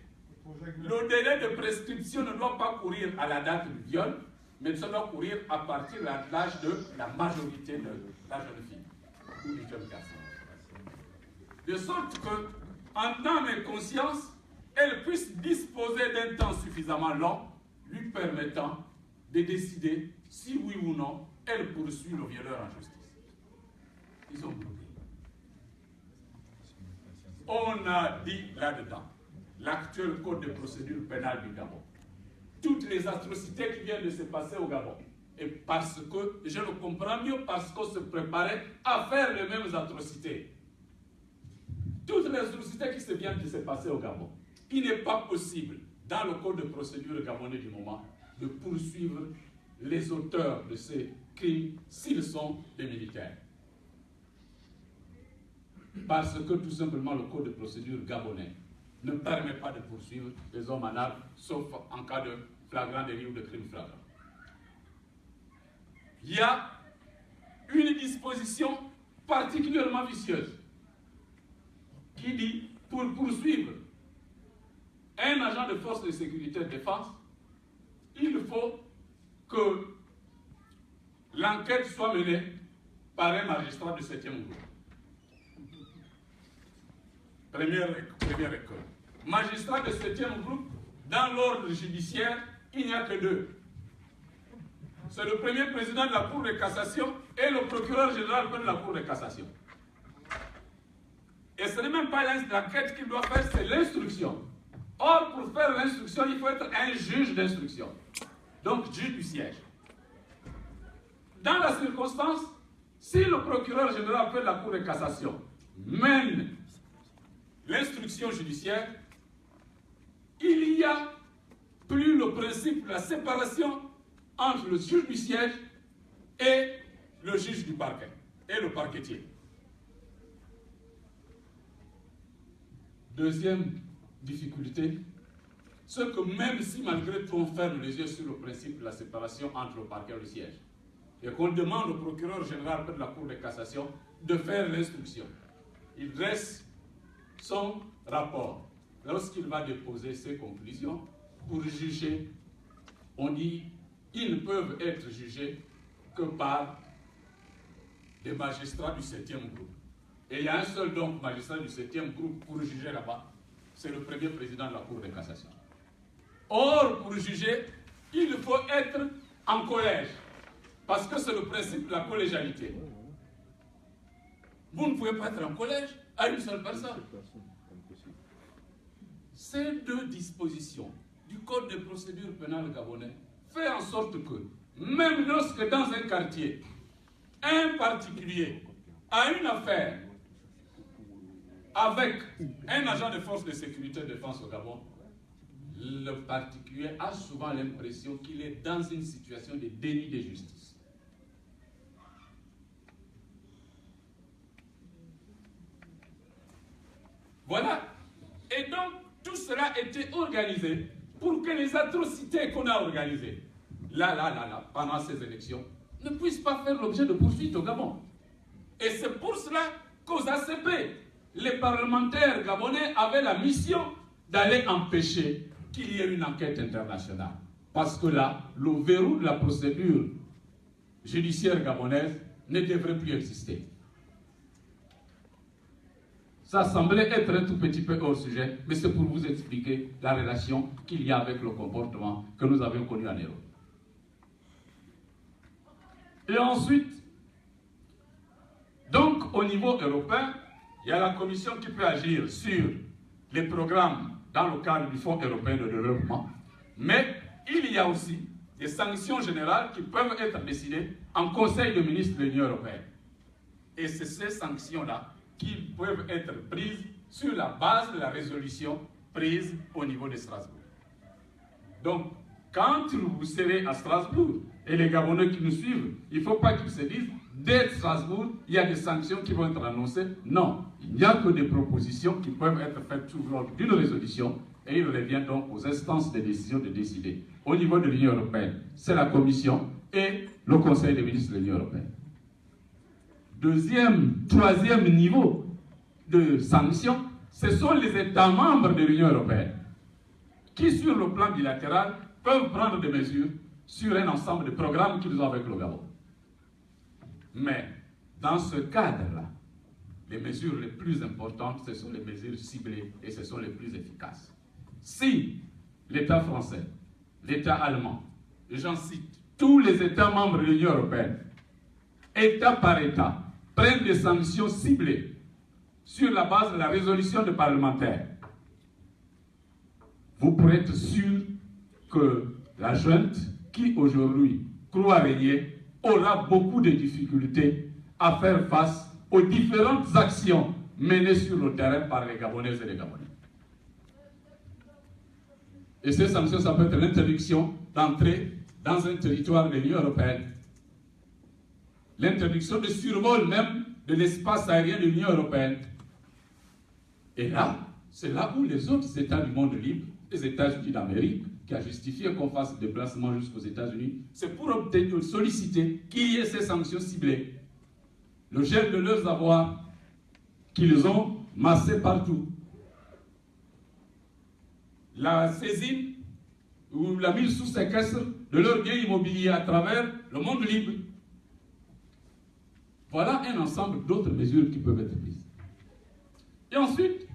Speaker 3: le délai de prescription ne doit pas courir à la date du viol, mais ça doit courir à partir de l'âge de la majorité de la jeune fille ou du jeune garçon. De sorte que, en âme et conscience, elle puisse disposer d'un temps suffisamment long, lui permettant de décider si oui ou non elle poursuit le violeur en justice. Ils ont bloqué. On a dit là-dedans, l'actuel code de procédure pénale du Gabon, toutes les atrocités qui viennent de se passer au Gabon, et parce que, je le comprends mieux, parce qu'on se préparait à faire les mêmes atrocités. Toutes les atrocités qui viennent de se passer au Gabon, il n'est pas possible, dans le code de procédure gabonais du moment, de poursuivre les auteurs de ces crimes s'ils sont des militaires. Parce que tout simplement le code de procédure gabonais ne permet pas de poursuivre les hommes en armes, sauf en cas de flagrant délit ou de crime flagrant. Il y a une disposition particulièrement vicieuse qui dit, pour poursuivre un agent de force de sécurité et de défense, il faut que l'enquête soit menée par un magistrat du 7e groupe. Première école. Magistrat du 7e groupe, dans l'ordre judiciaire, il n'y a que deux. C'est le premier président de la Cour de cassation et le procureur général de la Cour de cassation. Et ce n'est même pas l'enquête qu'il doit faire, c'est l'instruction. Or, pour faire l'instruction, il faut être un juge d'instruction. Donc, juge du siège. Dans la circonstance, si le procureur général de la Cour de cassation mène l'instruction judiciaire, il n'y a plus le principe de la séparation entre le juge du siège et le juge du parquet, et le parquetier. Deuxième difficulté, c'est que même si malgré tout on ferme les yeux sur le principe de la séparation entre le parquet et le siège, et qu'on demande au procureur général de la Cour de cassation de faire l'instruction, il dresse son rapport. Lorsqu'il va déposer ses conclusions pour juger, on dit ils ne peuvent être jugés que par des magistrats du 7e groupe. Et il y a un seul donc magistrat du 7e groupe pour juger là-bas, c'est le premier président de la Cour de cassation. Or, pour juger, il faut être en collège, parce que c'est le principe de la collégialité. Vous ne pouvez pas être en collège à une seule personne. Ces deux dispositions du Code de procédure pénale gabonais font en sorte que, même lorsque dans un quartier, un particulier a une affaire avec un agent de force de sécurité et de défense au Gabon, le particulier a souvent l'impression qu'il est dans une situation de déni de justice. Voilà. Et donc, tout cela était organisé pour que les atrocités qu'on a organisées, pendant ces élections, ne puissent pas faire l'objet de poursuites au Gabon. Et c'est pour cela qu'aux ACP, les parlementaires gabonais avaient la mission d'aller empêcher qu'il y ait une enquête internationale. Parce que là, le verrou de la procédure judiciaire gabonaise ne devrait plus exister. Ça semblait être un tout petit peu hors sujet, mais c'est pour vous expliquer la relation qu'il y a avec le comportement que nous avions connu à Nairobi. Et ensuite, donc au niveau européen, il y a la Commission qui peut agir sur les programmes dans le cadre du Fonds européen de développement, mais il y a aussi des sanctions générales qui peuvent être décidées en Conseil de ministres de l'Union européenne. Et c'est ces sanctions-là qui peuvent être prises sur la base de la résolution prise au niveau de Strasbourg. Donc, quand vous serez à Strasbourg, et les Gabonais qui nous suivent, il ne faut pas qu'ils se disent, dès Strasbourg, il y a des sanctions qui vont être annoncées. Non, il n'y a que des propositions qui peuvent être faites sous l'ordre d'une résolution, et il revient donc aux instances de décision de décider. Au niveau de l'Union européenne, c'est la Commission et le Conseil des ministres de l'Union européenne. Troisième niveau de sanctions, ce sont les États membres de l'Union européenne qui, sur le plan bilatéral, peuvent prendre des mesures sur un ensemble de programmes qu'ils ont avec le Gabon. Mais dans ce cadre-là, les mesures les plus importantes, ce sont les mesures ciblées et ce sont les plus efficaces. Si l'État français, l'État allemand, et j'en cite, tous les États membres de l'Union européenne, État par État, prennent des sanctions ciblées sur la base de la résolution des parlementaires, vous pourrez être sûr que la junte qui aujourd'hui croit régner aura beaucoup de difficultés à faire face aux différentes actions menées sur le terrain par les Gabonaises et les Gabonais. Et ces sanctions, ça peut être l'interdiction d'entrer dans un territoire de l'Union européenne, l'interdiction de survol même de l'espace aérien de l'Union européenne. Et là, c'est là où les autres États du monde libre, les États-Unis d'Amérique, qui a justifié qu'on fasse des déplacements jusqu'aux États-Unis, c'est pour solliciter qu'il y ait ces sanctions ciblées. Le gel de leurs avoirs qu'ils ont massés partout. La saisine ou la mise sous séquestre de leurs biens immobiliers à travers le monde libre. Voilà un ensemble d'autres mesures qui peuvent être prises. Et ensuite,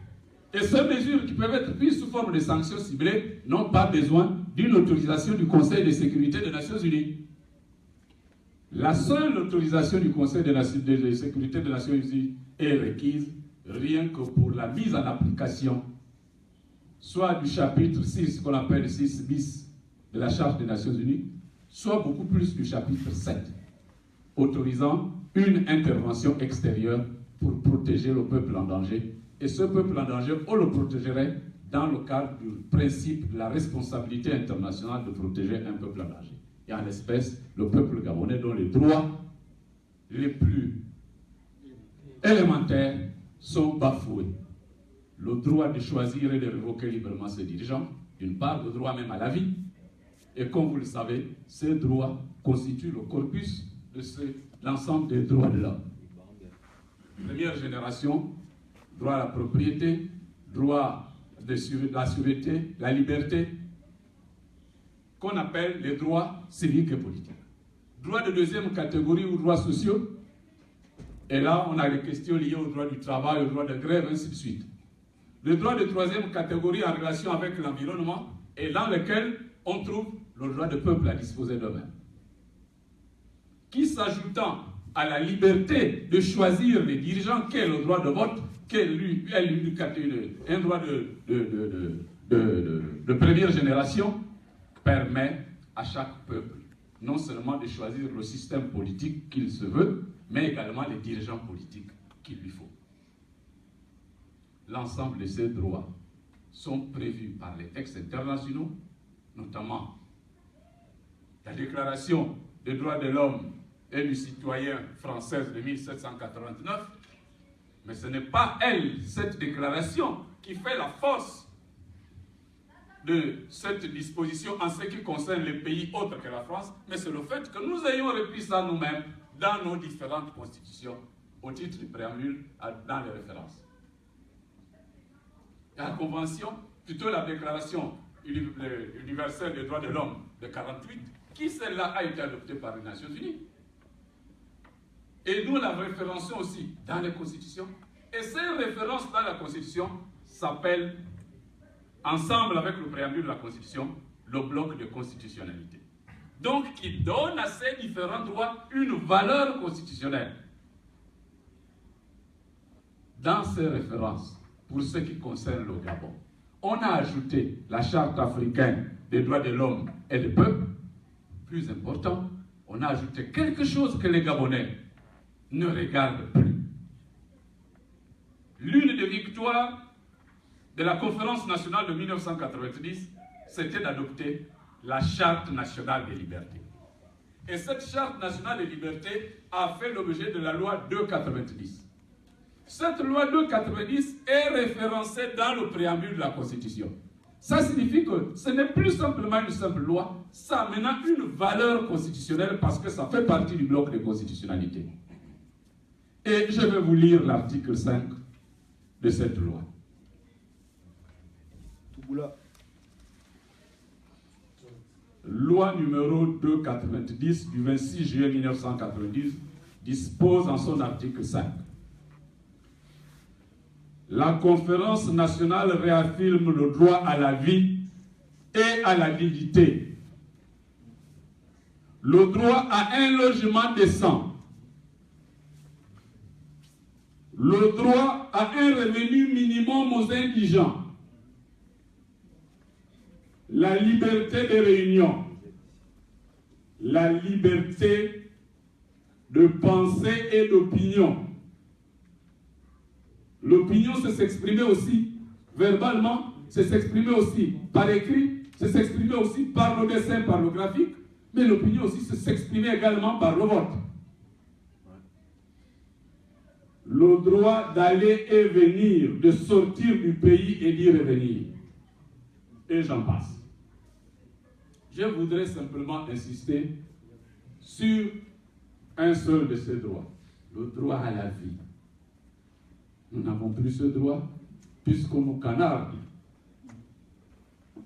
Speaker 3: ces mesures qui peuvent être prises sous forme de sanctions ciblées n'ont pas besoin d'une autorisation du Conseil de sécurité des Nations Unies. La seule autorisation du Conseil de sécurité des Nations Unies est requise rien que pour la mise en application soit du chapitre 6, qu'on appelle 6 bis de la Charte des Nations Unies, soit beaucoup plus du chapitre 7, autorisant une intervention extérieure pour protéger le peuple en danger. Et ce peuple en danger, on le protégerait dans le cadre du principe de la responsabilité internationale de protéger un peuple en danger. Et en l'espèce, le peuple gabonais dont les droits les plus élémentaires sont bafoués. Le droit de choisir et de révoquer librement ses dirigeants, d'une part, le droit même à la vie. Et comme vous le savez, ces droits constituent le corpus de l'ensemble des droits de l'homme. Première génération, droit à la propriété, droit de la sûreté, la liberté, qu'on appelle les droits civiques et politiques. Droits de deuxième catégorie ou droits sociaux. Et là, on a les questions liées au droit du travail, au droit de grève, ainsi de suite. Le droit de troisième catégorie en relation avec l'environnement et dans lequel on trouve le droit du peuple à disposer d'eux-mêmes. Qui s'ajoutant à la liberté de choisir les dirigeants, qu'est le droit de vote, qu'est un droit de première génération, permet à chaque peuple non seulement de choisir le système politique qu'il se veut, mais également les dirigeants politiques qu'il lui faut. L'ensemble de ces droits sont prévus par les textes internationaux, notamment la Déclaration des droits de l'homme et du citoyen française de 1789, mais ce n'est pas elle, cette déclaration, qui fait la force de cette disposition en ce qui concerne les pays autres que la France, mais c'est le fait que nous ayons repris ça nous-mêmes dans nos différentes constitutions, au titre du préambule, dans les références. La Convention, plutôt la Déclaration universelle des droits de l'homme de 1948, qui celle-là a été adoptée par les Nations Unies. Et nous la référençons aussi dans les constitutions. Et ces références dans la Constitution s'appellent, ensemble avec le préambule de la Constitution, le bloc de constitutionnalité. Donc, qui donne à ces différents droits une valeur constitutionnelle. Dans ces références, pour ce qui concerne le Gabon, on a ajouté la Charte africaine des droits de l'homme et des peuples. Plus important, on a ajouté quelque chose que les Gabonais ne regardent plus. L'une des victoires de la conférence nationale de 1990, c'était d'adopter la Charte nationale des libertés. Et cette Charte nationale des libertés a fait l'objet de la loi 290. Cette loi 290 est référencée dans le préambule de la Constitution. Ça signifie que ce n'est plus simplement une simple loi, ça a maintenant une valeur constitutionnelle parce que ça fait partie du bloc de constitutionnalité. Et je vais vous lire l'article 5 de cette loi. Loi numéro 290 du 26 juillet 1990 dispose en son article 5. La conférence nationale réaffirme le droit à la vie et à la dignité, le droit à un logement décent, le droit à un revenu minimum aux indigents, la liberté de réunion, la liberté de pensée et d'opinion. L'opinion, c'est s'exprimer aussi verbalement, c'est s'exprimer aussi par écrit, c'est s'exprimer aussi par le dessin, par le graphique, mais l'opinion aussi, c'est s'exprimer également par le vote. Le droit d'aller et venir, de sortir du pays et d'y revenir. Et j'en passe. Je voudrais simplement insister sur un seul de ces droits, le droit à la vie. Nous n'avons plus ce droit, puisqu'on nous canarde.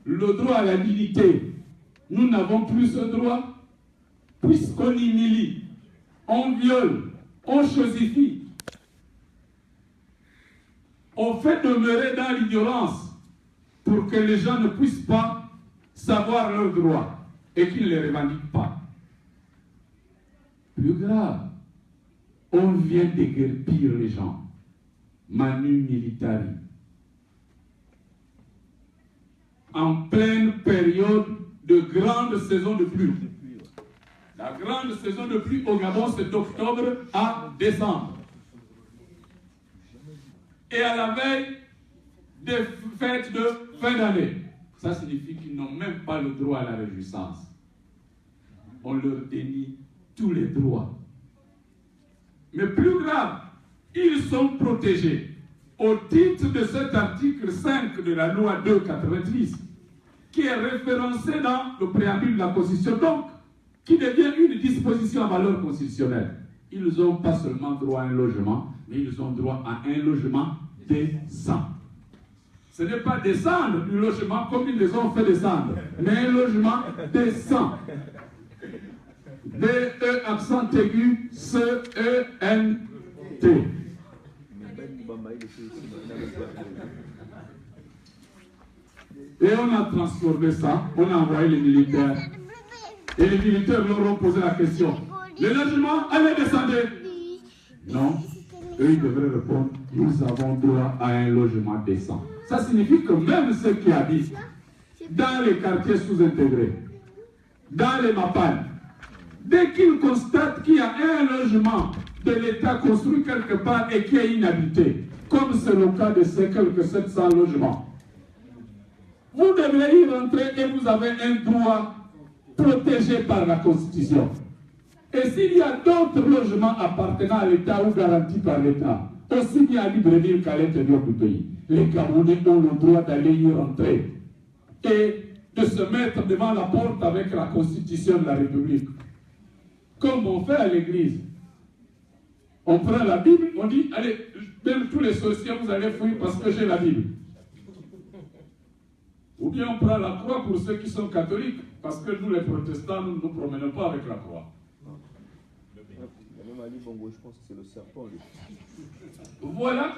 Speaker 3: Le droit à la dignité, nous n'avons plus ce droit, puisqu'on humilie, on viole, on chosifie. On fait demeurer dans l'ignorance pour que les gens ne puissent pas savoir leurs droits et qu'ils ne les revendiquent pas. Plus grave, on vient déguerpir les gens. Manu militari. En pleine période de grande saison de pluie. La grande saison de pluie au Gabon, c'est d'octobre à décembre. Et à la veille des fêtes de fin d'année. Ça signifie qu'ils n'ont même pas le droit à la réjouissance. On leur dénie tous les droits. Mais plus grave, ils sont protégés au titre de cet article 5 de la loi 290 qui est référencé dans le préambule de la Constitution, donc qui devient une disposition à valeur constitutionnelle. Ils n'ont pas seulement droit à un logement, mais ils ont droit à un logement décent. Ce n'est pas descendre du logement comme ils les ont fait descendre, mais un logement décent. D-E accent aigu, C-E-N-T. Et on a transformé ça, on a envoyé les militaires. Et les militaires leur ont posé la question. Le logement, allez descendre. Non, eux ils devraient répondre, nous avons droit à un logement décent. Ça signifie que même ceux qui habitent dans les quartiers sous-intégrés, dans les MAPAN, dès qu'ils constatent qu'il y a un logement de l'État construit quelque part et qui est inhabité, comme c'est le cas de ces quelques 700 logements, vous devrez y rentrer et vous avez un droit protégé par la Constitution. Et s'il y a d'autres logements appartenant à l'État ou garantis par l'État, aussi bien à Libreville qu'à l'intérieur du pays, les Camerounais ont le droit d'aller y rentrer et de se mettre devant la porte avec la Constitution de la République. Comme on fait à l'église. On prend la Bible, on dit, allez, même tous les sorciers, vous allez fuir parce que j'ai la Bible. Ou bien on prend la croix pour ceux qui sont catholiques, parce que nous les protestants, nous ne nous promenons pas avec la croix.
Speaker 5: Même Ali Bongo, je pense que c'est le serpent.
Speaker 3: Voilà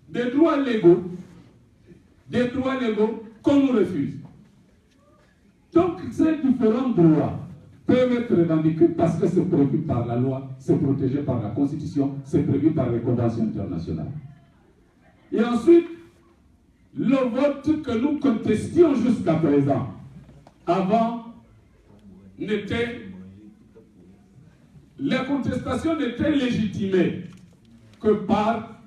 Speaker 3: des droits légaux qu'on nous refuse. Donc ces différents droits peuvent être revendiqués parce que c'est prévu par la loi, c'est protégé par la Constitution, c'est prévu par les conventions internationales. Et ensuite, le vote que nous contestions jusqu'à présent, avant, la contestation n'était légitimée que par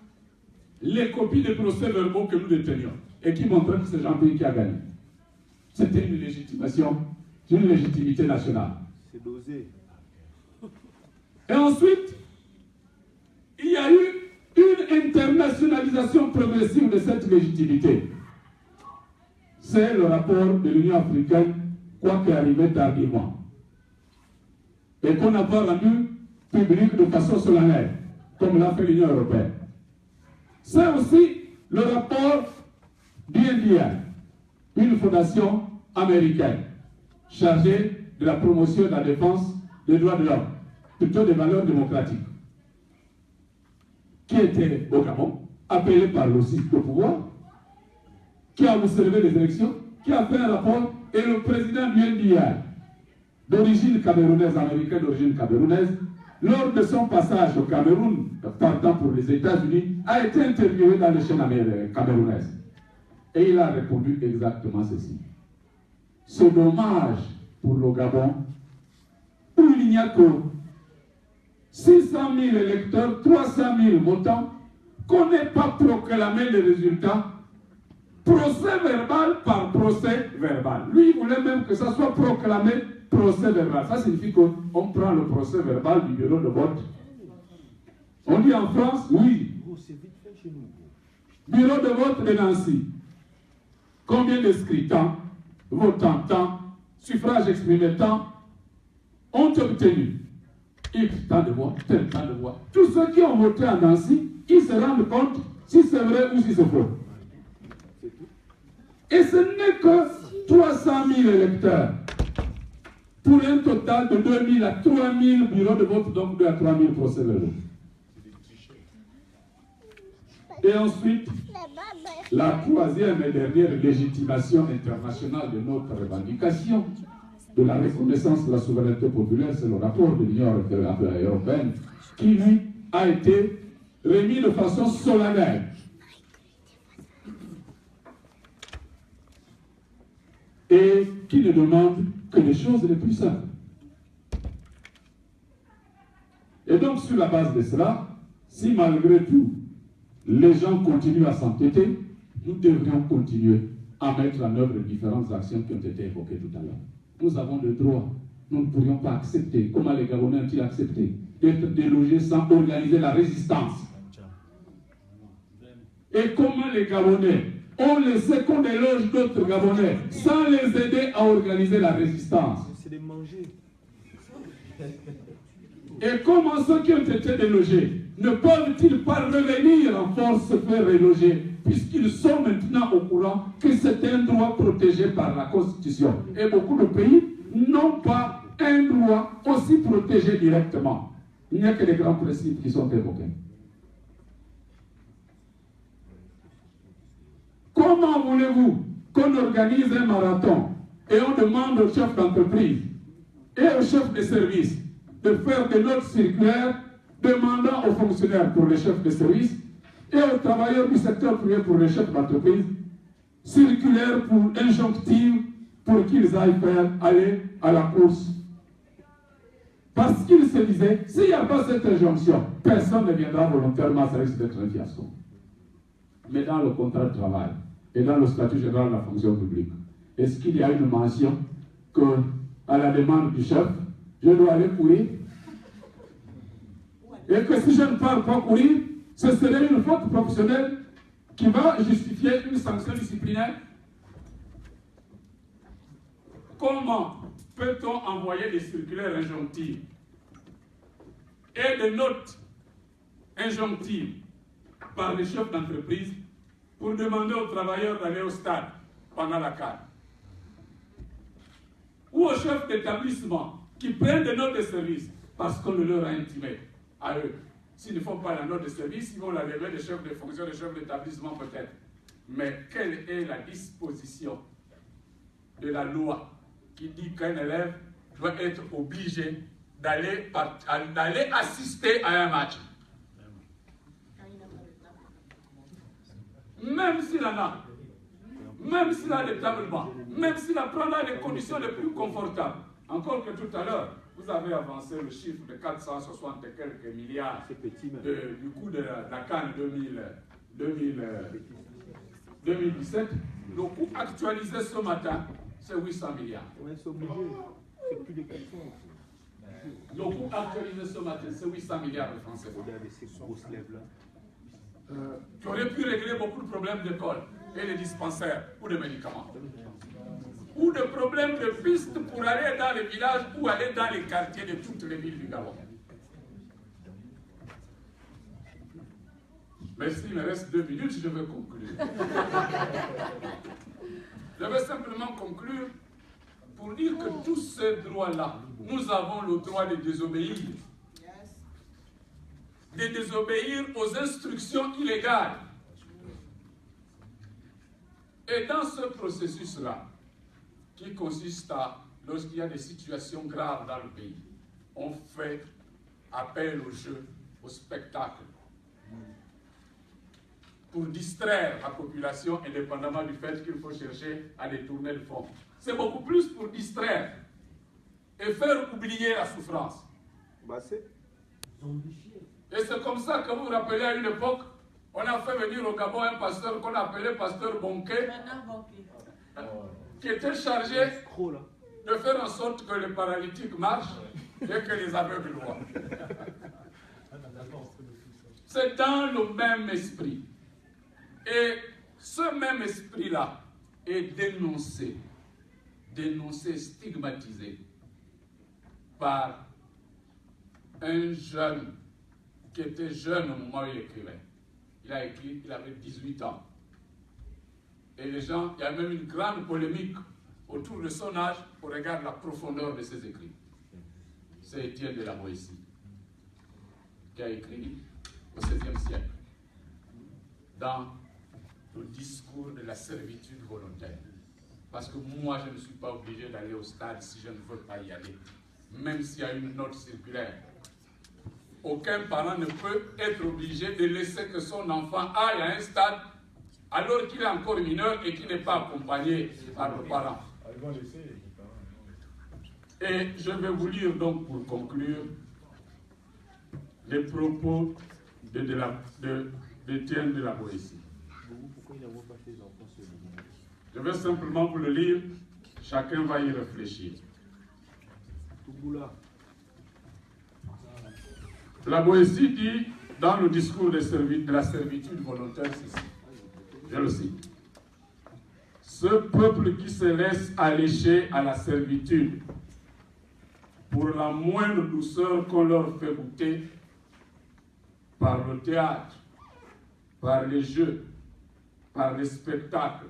Speaker 3: les copies des procès-verbaux que nous détenions et qui montraient que c'est Jean-Pierre qui a gagné. C'était une légitimation, une légitimité nationale.
Speaker 5: C'est dosé.
Speaker 3: Et ensuite, il y a eu une internationalisation progressive de cette légitimité. C'est le rapport de l'Union africaine, quoi qu'il arrivait tardivement, et qu'on n'a pas rendu public de façon solennelle, comme l'a fait l'Union européenne. C'est aussi le rapport d'UNDI, une fondation américaine chargée de la promotion et de la défense des droits de l'homme, plutôt des valeurs démocratiques, qui était au Gabon, appelé par le site au pouvoir, qui a observé les élections, qui a fait un rapport, et le président du NDI, d'origine camerounaise, américain d'origine camerounaise, lors de son passage au Cameroun, partant pour les États-Unis, a été interviewé dans les chaînes camerounaises. Et il a répondu exactement ceci. C'est dommage pour le Gabon, où il n'y a que 600 000 électeurs, 300 000 votants, qu'on n'ait pas proclamé les résultats, procès verbal par procès verbal. Lui, il voulait même que ça soit proclamé procès verbal. Ça signifie qu'on prend le procès verbal du bureau de vote. On dit en France, oui. Bureau de vote de Nancy. Combien de scrutins, votants, tant, suffrage exprimé, tant, ont obtenu X temps de voix, tel temps de voix. Tous ceux qui ont voté à Nancy, ils se rendent compte si c'est vrai ou si c'est faux. Et ce n'est que 300 000 électeurs pour un total de 2 000 à 3 000 bureaux de vote, donc 2 à 3 000 procès-verbaux. Et ensuite, la troisième et dernière légitimation internationale de notre revendication de la reconnaissance de la souveraineté populaire, c'est le rapport de l'Union européenne qui, lui, a été remis de façon solennelle. Et qui ne demande que les choses les plus simples. Et donc, sur la base de cela, si malgré tout, les gens continuent à s'entêter, nous devrions continuer à mettre en œuvre les différentes actions qui ont été évoquées tout à l'heure. Nous avons le droit, nous ne pourrions pas accepter, comment les Gabonais ont-ils accepté, d'être délogés sans organiser la résistance. Et comment les Gabonais ont laissé qu'on déloge d'autres Gabonais sans les aider à organiser la résistance.
Speaker 5: C'est de manger.
Speaker 3: Et comment ceux qui ont été délogés ne peuvent-ils pas revenir en force se faire reloger, puisqu'ils sont maintenant au courant que c'est un droit protégé par la Constitution. Et beaucoup de pays n'ont pas un droit aussi protégé directement. Il n'y a que les grands principes qui sont évoqués. Comment voulez-vous qu'on organise un marathon et on demande aux chefs d'entreprise et aux chefs de service de faire des notes circulaires demandant aux fonctionnaires pour les chefs de service et aux travailleurs du secteur privé pour les chefs d'entreprise circulaires pour injonctives pour qu'ils aillent aller à la course? Parce qu'ils se disaient, s'il n'y a pas cette injonction, personne ne viendra volontairement, ça risque d'être un fiasco. Mais dans le contrat de travail et dans le statut général de la fonction publique, est-ce qu'il y a une mention que, à la demande du chef, je dois aller courir? Et que si je ne pars pas courir, ce serait une faute professionnelle qui va justifier une sanction disciplinaire? Comment peut-on envoyer des circulaires injonctives et des notes injonctives par les chefs d'entreprise pour demander aux travailleurs d'aller au stade pendant la CAN? Ou aux chefs d'établissement qui prennent des notes de service parce qu'on le leur a intimé à eux? S'ils ne font pas la note de service, ils vont la lever des chefs de fonction, des chefs d'établissement peut-être. Mais quelle est la disposition de la loi qui dit qu'un élève doit être obligé d'aller assister à un match? Même s'il en a, même s'il a des tablements, même s'il apprend dans les conditions les plus confortables. Encore que tout à l'heure, vous avez avancé le chiffre de 460 et quelques milliards du coût de la CAN 2017. Le coût actualisé ce matin, c'est 800 milliards.
Speaker 5: Ouais, c'est obligé. C'est plus de 400.
Speaker 3: Le coût actualisé ce matin, c'est 800 milliards de francs CFA.
Speaker 5: Regardez ces grosses lèvres-là.
Speaker 3: Qui aurait pu régler beaucoup de problèmes d'école et de dispensaires ou de médicaments. Ou de problèmes de pistes pour aller dans les villages ou aller dans les quartiers de toutes les villes du Gabon. Mais s'il me reste 2 minutes, je vais conclure. Je vais simplement conclure pour dire que tous ces droits-là, nous avons le droit de désobéir. De désobéir aux instructions illégales. Et dans ce processus-là, qui consiste à, lorsqu'il y a des situations graves dans le pays, on fait appel au jeu, au spectacle, pour distraire la population, indépendamment du fait qu'il faut chercher à détourner le fond. C'est beaucoup plus pour distraire et faire oublier la souffrance. Et c'est comme ça que vous vous rappelez à une époque, on a fait venir au Gabon un pasteur qu'on appelait pasteur Bonquet, qui était chargé de faire en sorte que les paralytiques marchent et que les aveugles voient. C'est dans le même esprit. Et ce même esprit-là est dénoncé, stigmatisé par un jeune qui était jeune au moment où il écrivait. Il a écrit, il avait 18 ans. Et les gens, il y a même une grande polémique autour de son âge au regard de la profondeur de ses écrits. C'est Étienne de la Boétie qui a écrit au XVIe siècle. dans le discours de la servitude volontaire. Parce que moi, je ne suis pas obligé d'aller au stade si je ne veux pas y aller, même s'il y a une note circulaire. Aucun parent ne peut être obligé de laisser que son enfant aille à un stade alors qu'il est encore mineur et qu'il n'est pas accompagné par le parent. Et je vais vous lire donc pour conclure les propos d'Étienne de la Boétie. Je vais simplement vous le lire, chacun va y réfléchir. La Boétie dit dans le discours de la servitude volontaire, ceci, je le cite: ce peuple qui se laisse allécher à la servitude pour la moindre douceur qu'on leur fait goûter par le théâtre, par les jeux, par les spectacles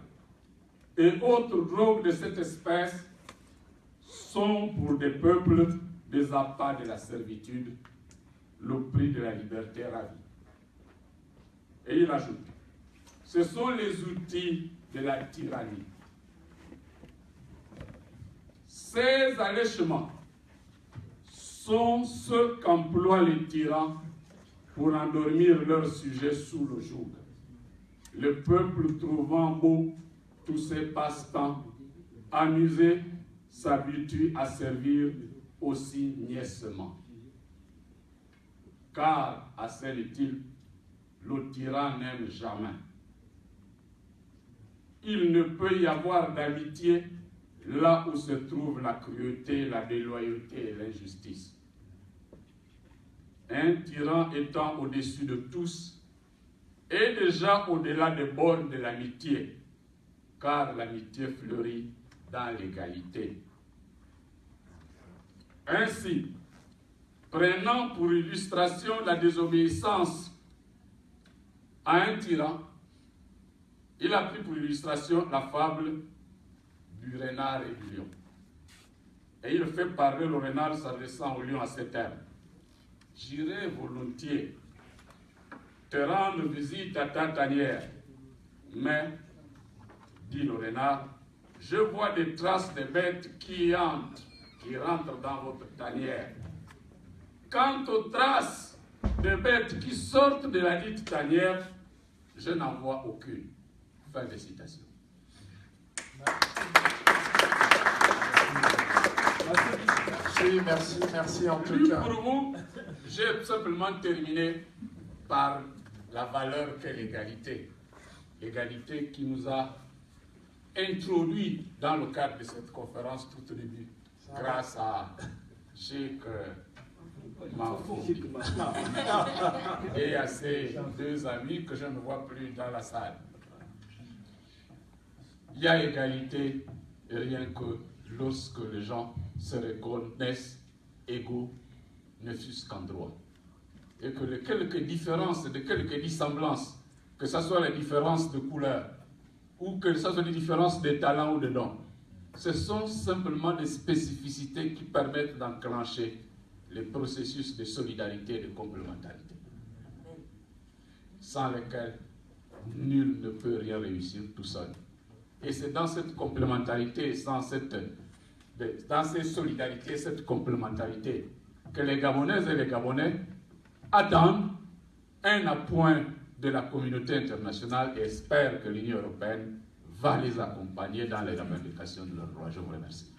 Speaker 3: et autres drogues de cette espèce sont pour des peuples des appâts de la servitude, le prix de la liberté ravie. Et il ajoute: ce sont les outils de la tyrannie. Ces alléchements sont ceux qu'emploient les tyrans pour endormir leurs sujets sous le joug. Le peuple trouvant beau tous ces passe-temps, amusé, s'habitue à servir aussi niaisement. Car, assène-t-il, le tyran n'aime jamais. Il ne peut y avoir d'amitié là où se trouve la cruauté, la déloyauté et l'injustice. Un tyran étant au-dessus de tous et déjà au-delà des bornes de l'amitié, car l'amitié fleurit dans l'égalité. Ainsi, prenant pour illustration la désobéissance à un tyran, il a pris pour illustration la fable du renard et du lion. Et il fait parler le renard s'adressant au lion à ces termes: j'irai volontiers te rendre visite à ta tanière, mais, dit le renard, je vois des traces de bêtes qui rentrent dans votre tanière. Quant aux traces de bêtes qui sortent de la dite tanière, je n'en vois aucune. Fin de citation.
Speaker 1: Merci en tout cas.
Speaker 3: Pour vous, j'ai simplement terminé par la valeur qu'est l'égalité. L'égalité qui nous a introduit dans le cadre de cette conférence tout au début, grâce à Cheikh Mahfoudi et à ses deux amis que je ne vois plus dans la salle. Il y a égalité rien que lorsque les gens se reconnaissent égaux, ne fût-ce qu'en droit. Et que les quelques différences, de quelques dissemblances, que ce soit les différences de couleur, ou que ce soit les différences de talent ou de dons, ce sont simplement des spécificités qui permettent d'enclencher les processus de solidarité et de complémentarité, sans lesquels nul ne peut rien réussir tout seul. Et c'est dans cette complémentarité, dans ces solidarités, cette complémentarité, que les Gabonaises et les Gabonais attendent un appoint de la communauté internationale et espèrent que l'Union européenne va les accompagner dans les revendications de leurs droits. Je vous remercie.